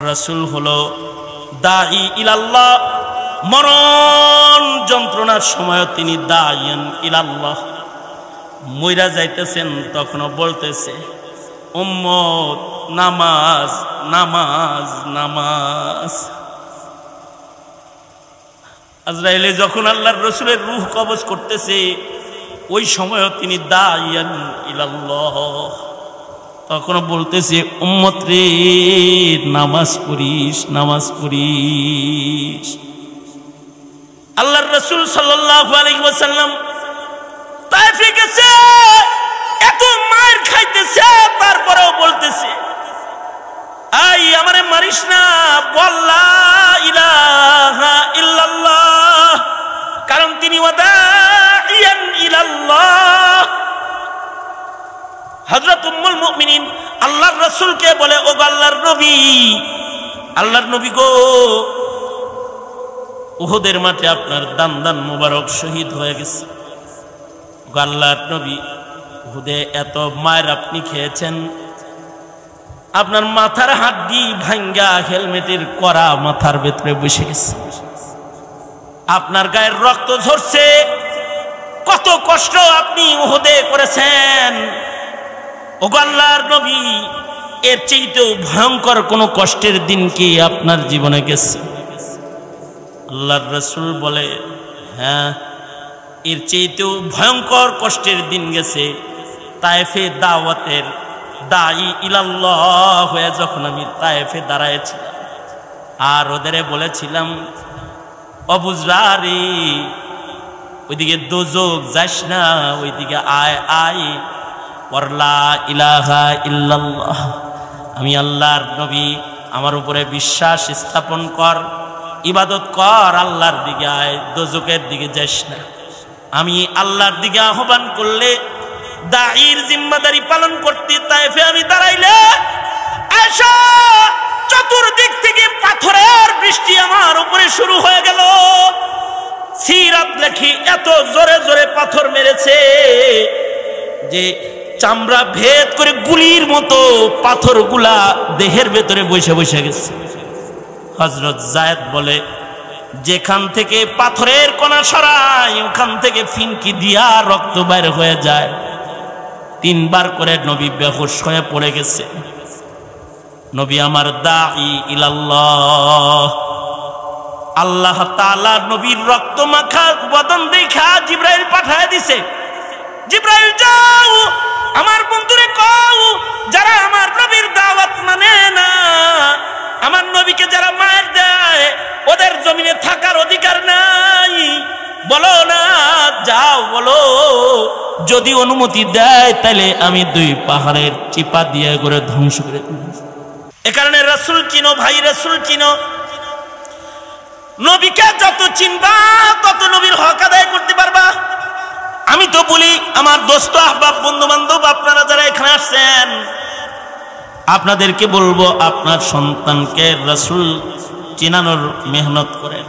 রাসূল হলো দাঈ ইলাল্লাহ, মরণ যন্ত্রণার সময় তিনি দাঈয়ান ইলাল্লাহ। মইরা যাইতেছেন তখনও বলতেছে উম্মত নামাজ নামাজ নামাজ। আজরাইলে যখন আল্লাহর রাসূলের রূহ কবজ করতেছে ওই সময়ও তিনি দাঈয়ান ইলাল্লাহ, তখন বলতেছে উম্মত রে নামাজ পড়িস নামাজ পড়িস। আল্লাহর রাসূল সাল্লাল্লাহু আলাইহি ওয়াসাল্লাম তায়েফে গেছে, এত মার খাইতেছে, তারপরেও বলতেছে আই আমারে মারিস না, বল লা ইলাহা ইল্লাল্লাহ, কারণ তিনি ওয়াদাইয়ান ইলাল্লাহ। হযরত উম্মুল মুমিনিন আল্লাহর রাসূলকে বলে ও আল্লাহর নবী, আল্লাহর নবী গো, উহুদের মাঠে আপনার দান দান মুবারক শহীদ হয়ে গেছে। আল্লাহর নবী, উহুদে এত মায়ের আপনি খেয়েছেন, আপনার মাথার হাড্ডি ভাঙ্গা হেলমেটের করা মাথার ভেতরে বসে গেছে, আপনার গায়ের রক্ত ঝরছে, কত কষ্ট আপনি উহুদে করেছেন। ও আল্লাহর নবী, এর চাইতেও ভয়ঙ্কর কোন কষ্টের দিন কি আপনার জীবনে গেছে? আল্লাহর রাসূল বলে হ্যাঁ, এর চাইতেও ভয়ঙ্কর কষ্টের দিন গেছে। তায়েফে দাওয়াতের দাঈ ইলাল্লাহ হয়ে যখন আমি তায়েফে দাঁড়াইছিলাম আর ওদের বলেছিলাম অবুজরা রে, ওইদিকে দোজখ যাস না, ওইদিকে আয় আয়, লা ইলাহা ইল্লাল্লাহ, আমি আল্লাহর নবী, আমার উপরে বিশ্বাস স্থাপন কর, ইবাদত কর, আল্লাহর দিকে আয়, দোজখের দিকে যাস না। আমি আল্লাহর দিকে আহ্বান করলে দাঈর জিম্মাদারি পালন করতে তায়েফে আমি দাঁড়াইলে আয়েশা চতুর্দিক থেকে পাথরের বৃষ্টি আমার উপরে শুরু হয়ে গেল। সিরাত লেখি এত জোরে জোরে পাথর মেরেছে যে চামড়া ভেদ করে গুলির মতো পাথরগুলা দেহের ভেতরে বসে বসে গেছে। হযরত যায়েদ বলে যেখান থেকে পাথরের কণা সরায় ওখান থেকে ফিনকি দিয়া রক্ত বাইর হয়ে যায়। 3 বার করে নবী বেহুশ হয়ে পড়ে গেছে। নবী আমার দাঈ ইলাল্লাহ, আল্লাহ তাআলা নবীর রক্ত মাখা বদন দেখা জিবরাইল পাঠায় দিছে, জিবরাইল যাও আমার বন্ধুরে কও যারা আমার নবীর দাওয়াত মানে না, আমার নবীকে যারা মার দেয় ওদের জমিনে থাকার অধিকার নাই, বলো না, যাও বলো, যদি অনুমতি দেয় তাহলে আমি 2 পাহাড়ের চিপা দিয়ে করে ধ্বংস করে দেব। এ কারণে রাসূল চিনো ভাই, রাসূল চিনো, নবীকে যত চিনবা তত নবীর হক আদায় করতে পারবা। আমি তো বলি আমার দোস্ত আহবাব বন্ধু বান্ধব আপনারা যারা এখানে আসছেন, আপনাদেরকে বলবো আপনার সন্তানকে রাসূল চিনানোর মেহনত করেন।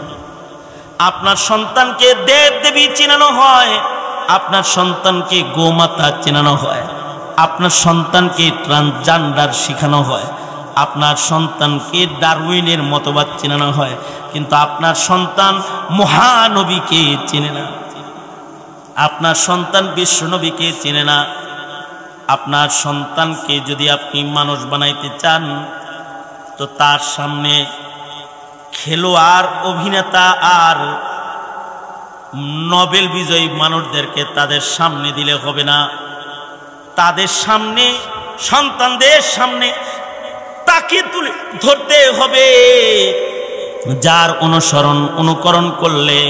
আপনার সন্তানকে দেব দেবী চিনানো হয়, আপনার সন্তানকে গোমাতা চিনানো হয়, আপনার সন্তানকে ট্রান্সজেন্ডার শেখানো হয়, আপনার সন্তানকে ডারউইনের মতবাদ চিনানো হয়, কিন্তু আপনার সন্তান মহানবীকে চিনে না, আপনার সন্তান বিশ্বনবীকে চিনে না। আপনার সন্তানকে যদি আপনি মানুষ বানাইতে চান তো তার সামনে খেলোয়াড়, অভিনেতা আর নোবেল বিজয়ী মানুষদেরকে তাদের সামনে দিলে হবে না, তাদের সামনে, সন্তানদের সামনে তাকে তুলে ধরতে হবে যার অনুসরণ অনুকরণ করলে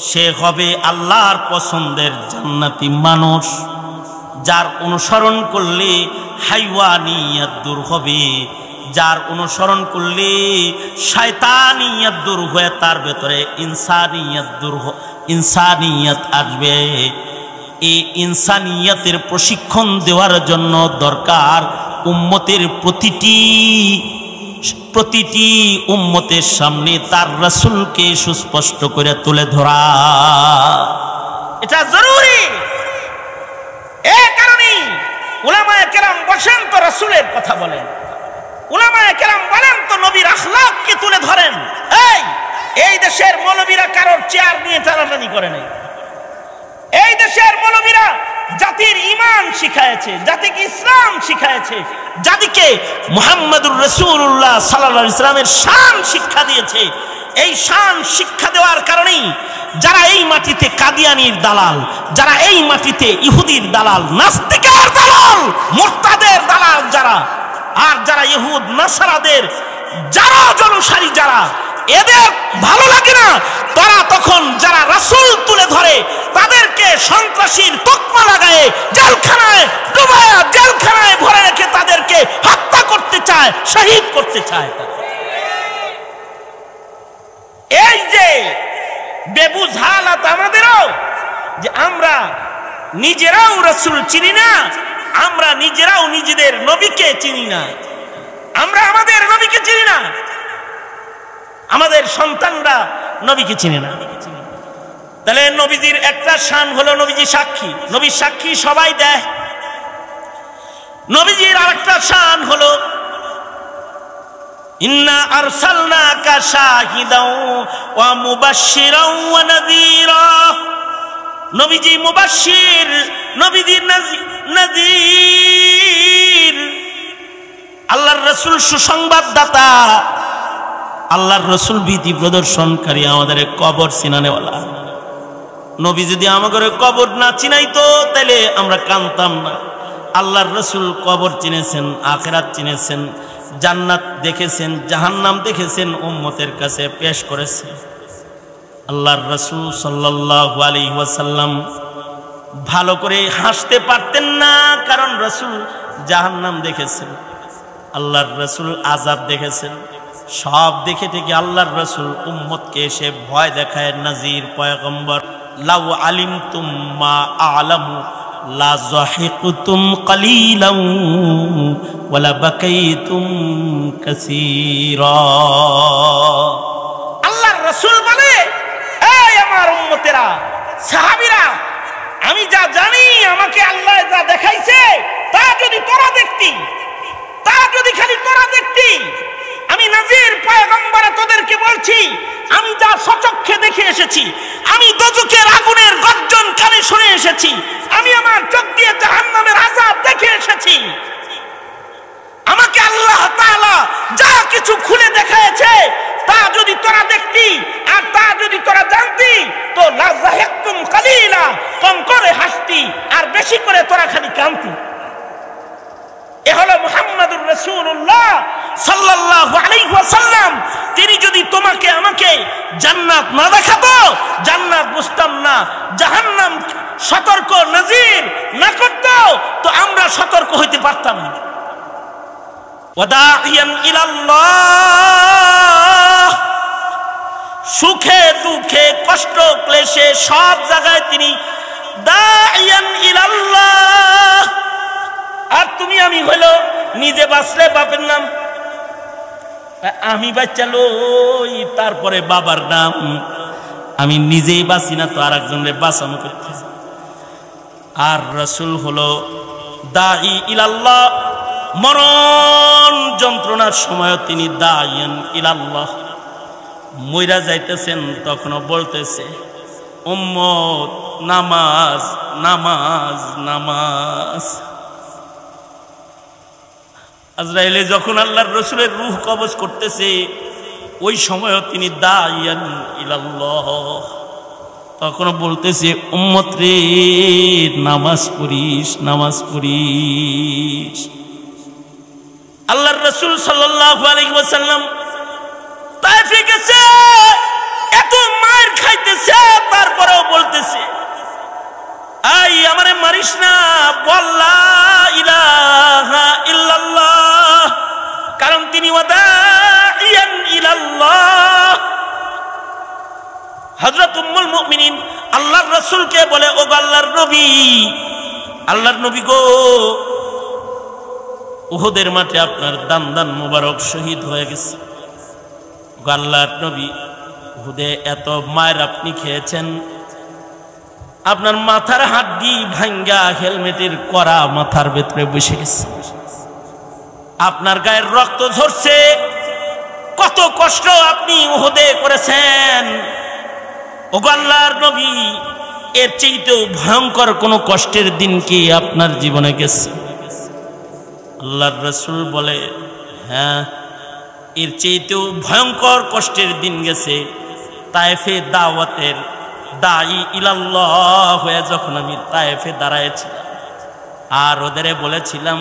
সে হবে আল্লাহর পছন্দের জান্নাতি মানুষ, যার অনুসরণ করলে হাইওয়ানিয়ত দূর হবে, যার অনুসরণ করলে শয়তানিয়ত দূর হয়ে তার ভেতরে ইনসানিয়ত আসবে। এই ইনসানিয়তের প্রশিক্ষণ দেওয়ার জন্য দরকার উম্মতের প্রতিটি উম্মতের সামনে তার রাসূলকে সুস্পষ্ট করে তুলে ধরা, এটা জরুরি। এই কারণেই উলামায়ে কেরাম বসেন তো রাসূলের কথা বলেন, উলামায়ে কেরাম বলেন জাতির ঈমান শিখায়েছে, জাতিকে ইসলাম শিখায়েছে, জাতিকে মুহাম্মদুর রাসূলুল্লাহ সাল্লাল্লাহু আলাইহি ওয়াসাল্লামের শান শিক্ষা দিয়েছে। এই শান শিক্ষা দেওয়ার কারণেই যারা এই মাটিতে কাদিয়ানির দালাল, যারা এই মাটিতে ইহুদির দালাল, নাস্তিকের দালাল, মুরতাদের দালাল যারা, আর যারা ইহুদ নাসারাদের যারা জনসারী, যারা এদের ভালো লাগে না, তারা তখন যারা রাসূল তুলে ধরে তাদেরকে সন্ত্রাসীর তকমা লাগায় জেলখানায় ডুবায়া, জেলখানায় ভরে রেখে তাদেরকে হত্যা করতে চায়, শহীদ করতে চায়। এই যে বেবুঝ হালাত আমাদেরও, যে আমরা নিজেরাও রাসূল চিনি না, আমরা নিজেরাও নিজেদের নবীকে চিনি না, আমরা আমাদের নবীকে চিনি না, আমাদের সন্তানরা নবীকে চিনে না। তাহলে নবীজির একটা শান হলো নবীজি সাক্ষী, নবীর সাক্ষী সবাই দেয়। নবীজির আরেকটা শান হলো ইন্না আরসালনাকা শাহিদাও ওয়া মুবাশশিরাও ওয়া নাযীরা। নবীজি মুবাশশির, নবীজি নাযীর, আল্লাহর রাসূল সুসংবাদদাতা, আল্লাহর রাসূল ভীতি প্রদর্শনকারী, আমাদের কবর চিনানেওয়ালা। নবী যদি আমাদের কবর না চিনাইতো তাহলে আমরা কানতাম না। আল্লাহর রাসূল কবর চিনেছেন, আখিরাত চিনেছেন, জান্নাত দেখেছেন, জাহান্নাম দেখেছেন, উম্মতের কাছে পেশ করেছেন। আল্লাহর রাসূল সাল্লাল্লাহু আলাইহি ওয়াসাল্লাম ভালো করে হাসতে পারতেন না, কারণ রাসূল জাহান্নাম দেখেছেন, আল্লাহর রাসূল আযাব দেখেছেন। সব দেখে থেকে আল্লাহর রাসূল উম্মতকে এসে ভয় দেখায়, নাজির পয়গম্বর, লাউ আলিমতুম মা আ'লামু লা যাহিকতুম কালিলান ওয়ালা বাকাইতুম কাসীরা। আল্লাহর রাসূল বলে, এই আমার উম্মতেরা, সাহাবীরা, আমি যা জানি, আমাকে আল্লাহ যা দেখাইছে, তা যদি তোরা দেখতি, তা যদি খালি তোরা দেখতি, আমি নাজির পয়গম্বর তোদেরকে বলছি, আমি যা সচক্ষে দেখে এসেছি, আমি দোজখের আগুনের গর্জন কানে শুনে এসেছি, আমি আমার চোখ দিয়ে জাহান্নামের আযাব দেখে এসেছি। আমাকে আল্লাহ তাআলা যা কিছু খুলে দেখাইছে, তা যদি তোরা দেখতি আর তা যদি তোরা জানতি, তো লা যাহিকতুম কালিলা, কম করে হাসতি আর বেশি করে তোরা খালি কাঁদতি। এ হলো মুহাম্মদুর রাসূলুল্লাহ সাল্লাল্লাহু আলাইহি ওয়াসাল্লাম। তিনি যদি তোমাকে আমাকে জান্নাত না দেখাতো, জান্নাত বুঝতাম না, জাহান্নাম সতর্ক নাজির না করতো, তো আমরা সতর্ক হইতে পারতাম না। ওয়াদাইয়ান ইলাল্লাহ, সুখে দুঃখে কষ্ট ক্লেশে সব জায়গায় তিনি দাইয়ান ইলাল্লাহ। আর তুমি আমি হইল নিজে বাঁচলে বাপের নাম, আমি বাচ্চা লই তারপরে বাবার নাম, আমি নিজেই বাঁচি না তো আর একজনের বাঁচানো করতেছি। আর রাসূল হলো দাঈ ইলাল্লাহ, মরণ যন্ত্রণার সময় তিনি দাইয়ান ইলাল্লাহ। মইরা যাইতেছেন তখনও বলতেছে, উম্মত নামাজ নামাজ নামাজ। আজরাইলে যখন আল্লাহর রাসূলের রূহ কবজ করতেছে, ওই সময়ও তিনি দাইয়ান ইলাল্লাহ, তখন বলতেছে, উম্মত রে নামাজ পড়িস, নামাজ পড়িস। আল্লাহর রাসূল সাল্লাল্লাহু আলাইহি ওয়াসাল্লাম তায়েফে গেছে, এত মার খাইতেছে, তারপরেও বলতেছে, আই আমারে মারিস না, বল লা ইলাহা ইল্লাল্লাহ, কারণ তিনি ওয়াদাইয়ান ইলাল্লাহ। হযরত উম্মুল মুমিনিন আল্লাহর রাসূলকে বলে, ও আল্লাহর নবী, আল্লাহর নবী গো, উহুদের মাঠে আপনার দান দান মুবারক শহীদ হয়ে গেছে। আল্লাহর নবী, উহুদে এত মায়ের আপনি খেয়েছেন, আপনার মাথার হাড্ডি ভাঙ্গা হেলমেটের করা মাথার ভেতরে বসে গেছে, আপনার গায়ের রক্ত ঝরছে, কত কষ্ট আপনি উহুদে করেছেন। ওগো আল্লাহর নবী, এর চেয়েতেও ভয়ঙ্কর কোনো কষ্টের দিন কি আপনার জীবনে গেছে? আল্লাহর রাসূল বলে, হ্যাঁ, এর চেয়েতেও ভয়ঙ্কর কষ্টের দিন গেছে। তায়েফে দাওয়াতের দাঈ ইলাল্লাহ হয়ে যখন আমি তায়েফে দাঁড়াইছিলাম আর ওদের বলেছিলাম,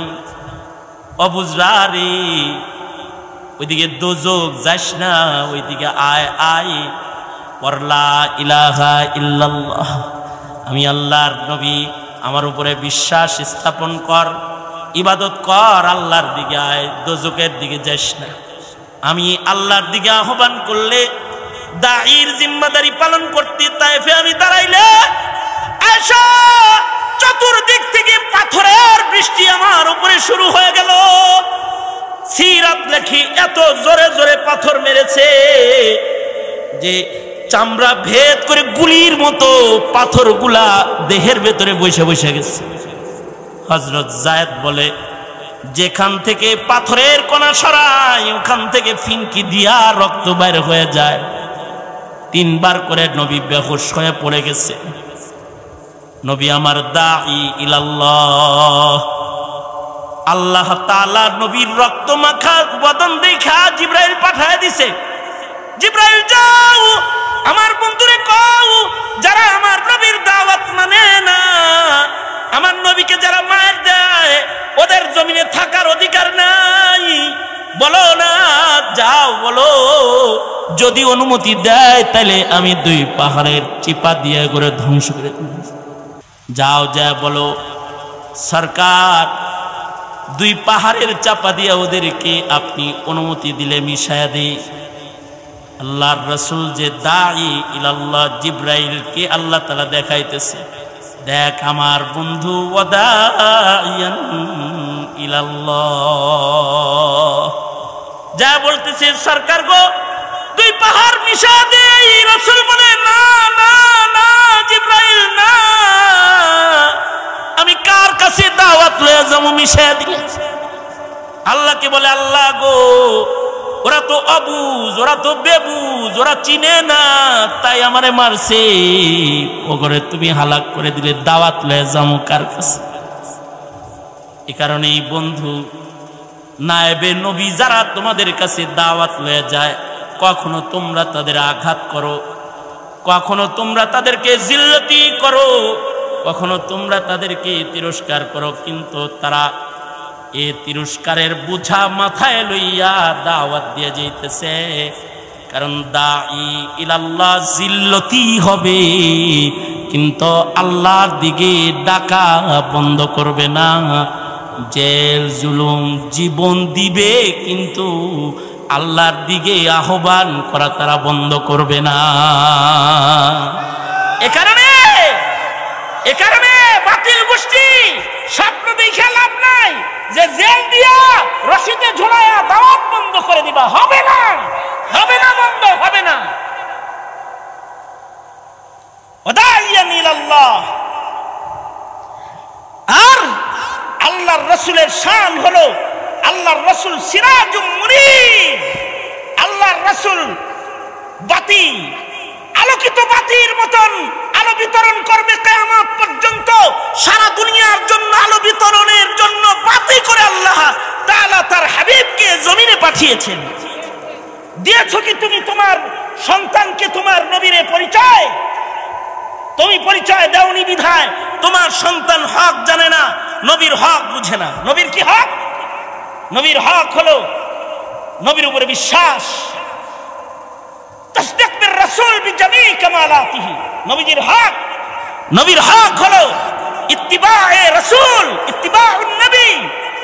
অবুজরা রে, ওইদিকে দোজক যাস না, ওইদিকে আয় আয়, পরলা ইলাহা ইল্লাল্লাহ, আমি আল্লাহর নবী, আমার উপরে বিশ্বাস স্থাপন কর, ইবাদত কর, আল্লাহর দিকে আয়, দোজকের দিকে যাস না। আমি আল্লাহর দিকে আহ্বান করলে, দাঈর জিম্মাদারি পালন করতে তায়েফে আমি দাঁড়াইলে, আয়েশা চতুর্দিক থেকে পাথরের বৃষ্টি আমার উপরে শুরু হয়ে গেল। সিরাত লেখি এত জোরে জোরে পাথর মেরেছে যে চামড়া ভেদ করে গুলির মতো পাথরগুলা দেহের ভেতরে বসে বসে গেছে। হযরত যায়েদ বলে, যেখান থেকে পাথরের কণা সরায় ওখান থেকে ফিনকি দিয়া রক্ত বাইর হয়ে যায়। 3 বার করে নবী বেহুশ হয়ে পড়ে গেছে। নবী আমার দাঈ ইলাল্লাহ, আল্লাহ তাআলা নবীর রক্ত মাখা বদন দেখা জিবরাইল পাঠায় দিছে। জিবরাইল যাও আমার বন্ধুরে কও, যারা আমার নবীর দাওয়াত মানে না, আমার নবীকে যারা মার দেয়, ওদের জমিনে থাকার অধিকার নাই। বলো না, যাও বলো, যদি অনুমতি দেয় তাহলে আমি 2 পাহাড়ের চিপা দিয়ে করে ধ্বংস করে দেব। যাও যা বলো, সরকার 2 পাহাড়ের চাপা দিয়ে ওদেরকে আপনি অনুমতি দিলে মিশায়া দেই। আল্লাহর রাসূল যে দাঈ ইলাল্লাহ, জিবরাইলকে আল্লাহ তাআলা দেখাইতেছে, দেখ আমার বন্ধু ওয়াদাইয়ান ইলাল্লাহ, যা বলতেছে সরকার গো 2 পাহাড় মিশা দেই। রাসূল বলে, না না না জিবরাইল, না, আমি কার কাছে দাওয়াত লয়ে যাবো মিশা দিলে? আল্লাহকে বলে, আল্লাহ গো, ওরা তো অবুজ, ওরা তো বেবুজ, ওরা চিনে না, তাই আমারে মারছে, ওগরে তুমি হালাক করে দিলে, দাওয়াত লয়ে যাবো কার কাছে? এই কারণেই বন্ধু, নায়েবে নবী যারা তোমাদের কাছে দাওয়াত লয়ে যায়, কখনো তোমরা তাদের আঘাত করো, কখনো তোমরা তাদেরকে জিল্লতি করো, কখনো তোমরা তাদেরকে তিরস্কার করো, কিন্তু তারা এই তিরস্কারের বোঝা মাথায় লইয়া দাওয়াত দিয়ে যাইতেছে। কারণ দাঈ ইলাল্লাহ জিল্লতি হবে, কিন্তু আল্লাহর দিকে ডাকা বন্ধ করবে না। জেল জুলুম জীবন দিবে, কিন্তু আল্লাহর দিকে আহ্বান করা তারা বন্ধ করবে না। এ কারণে বাতিল গোষ্ঠী স্বপ্ন দেখে লাভ নাই যে জেল দিয়া রশিদে ঝুলাইয়া দাওয়াত বন্ধ করে দিবা, হবে না, হবে না, বন্ধ হবে না। ওয়াদাইয়ান ইলাল্লাহ। আর আল্লাহর রাসূলের শান হলো, আল্লাহর রাসূল সিরাজুম মুনির, আল্লাহর রাসূল বাতি, আলোকিত বাতির মতন আলো বিতরণ করবে কিয়ামত পর্যন্ত। সারা দুনিয়ার জন্য আলো বিতরণের জন্য বাতি করে আল্লাহ তাআলা তার হাবিবকে জমিনে পাঠিয়েছেন। দিয়েছো কি তুমি তোমার সন্তানকে তোমার নবীর পরিচয়? তুমি পরিচয় দাওনি বিধায় তোমার সন্তান হক জানে না, নবীর হক বুঝে না। নবীর কি হক? নবীর হক হলো নবীর উপরে বিশ্বাস, তাসদীক বির রাসূল বিজামি কামালাতিহি। নবীর হক, নবীর হক হলো ইত্তিবায়ে রাসূল, ইত্তিবাউন নবী।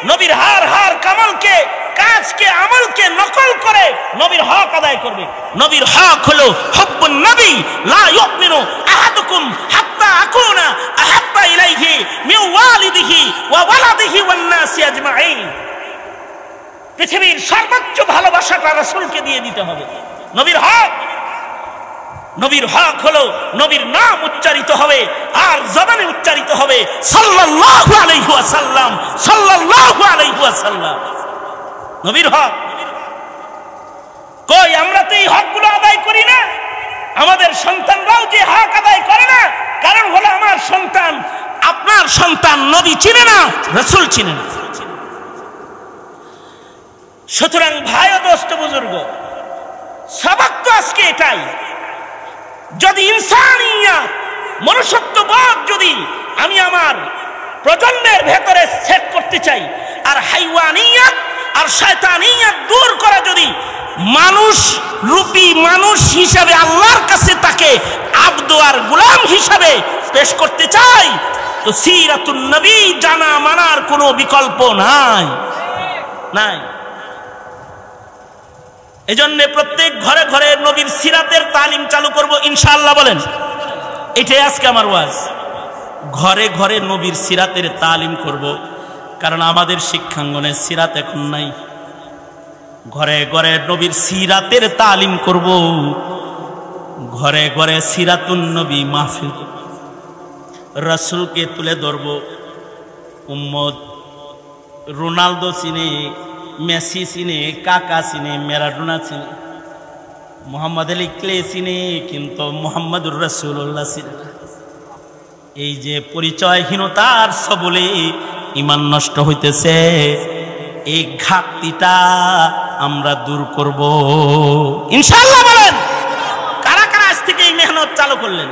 নবীর হার কামালকে, কাজকে, আমলকে নকল করে নবীর হক আদায় করবে। নবীর হক হলো হুব্বুন নবী, লা ইউমিনু আহাদুকুম হাত্তা আকুনা আহাব্বা ইলাইহি মিন ওয়ালিদিহি ওয়া ওয়ালাদিহি ওয়ান নাসি আজমাইন। পৃথিবীর সর্বোচ্চ ভালোবাসাটা রাসূলকে দিয়ে দিতে হবে। নবীর হক, নবীর হক হলো নবীর নাম উচ্চারিত হবে আর জবানে উচ্চারিত হবে সাল্লাল্লাহু আলাইহি ওয়াসাল্লাম, সাল্লাল্লাহু আলাইহি ওয়াসাল্লাম। নবীর হক কই? আমরা তো এই হকগুলো আদায় করি না। আমাদের সন্তানরাও যে হক আদায় করে না, কারণ হলো আমার সন্তান আপনার সন্তান নবী চিনে না, রাসূল চিনে না। সুতরাং ভাই ও দোস্ত বুজুর্গ, সবক তো আজকে এটাই, যদি ইনসানিয়াত মনুষ্যত্ববোধ যদি আমি আমার প্রজন্মের ভেতরে সেট করতে চাই, আর হাইওয়ানিয়াত আর শয়তানিয়াত দূর করা যদি মানুষ রূপী মানুষ হিসাবে আল্লাহর কাছে তাকে আব্দ আর গোলাম হিসাবে পেশ করতে চাই, তো সিরাতুন নবী জানা মানার কোনো বিকল্প নাই নাই। এজন্য প্রত্যেক ঘরে ঘরে নবীর সিরাতের তালিম চালু করব ইনশাআল্লাহ। বলেন, এটাই আজকে আমার ওয়াজ। ঘরে ঘরে নবীর সিরাতের তালিম করব, কারণ আমাদের শিক্ষাঙ্গনে সিরাত এখন নাই। ঘরে ঘরে নবীর সিরাতের তালিম করব, ঘরে ঘরে সিরাতুন নবী মাহফিল, রাসূলকে তুলে ধরব। উম্মত রোনালদো চিনে, মেসি চিনে, কাকা চিনে, ম্যারাডোনা চিনে, মোহাম্মদ আলী ক্লে চিনে, কিন্তু মোহাম্মদুর রাসূলুল্লাহ চিনে। এই যে পরিচয়হীনতার সবলে ঈমান নষ্ট হইতেছে, এই ঘাটতিটা আমরা দূর করব ইনশাআল্লাহ। বলেন, কারা কারা আজ থেকে এই মেহনত চালু করলেন?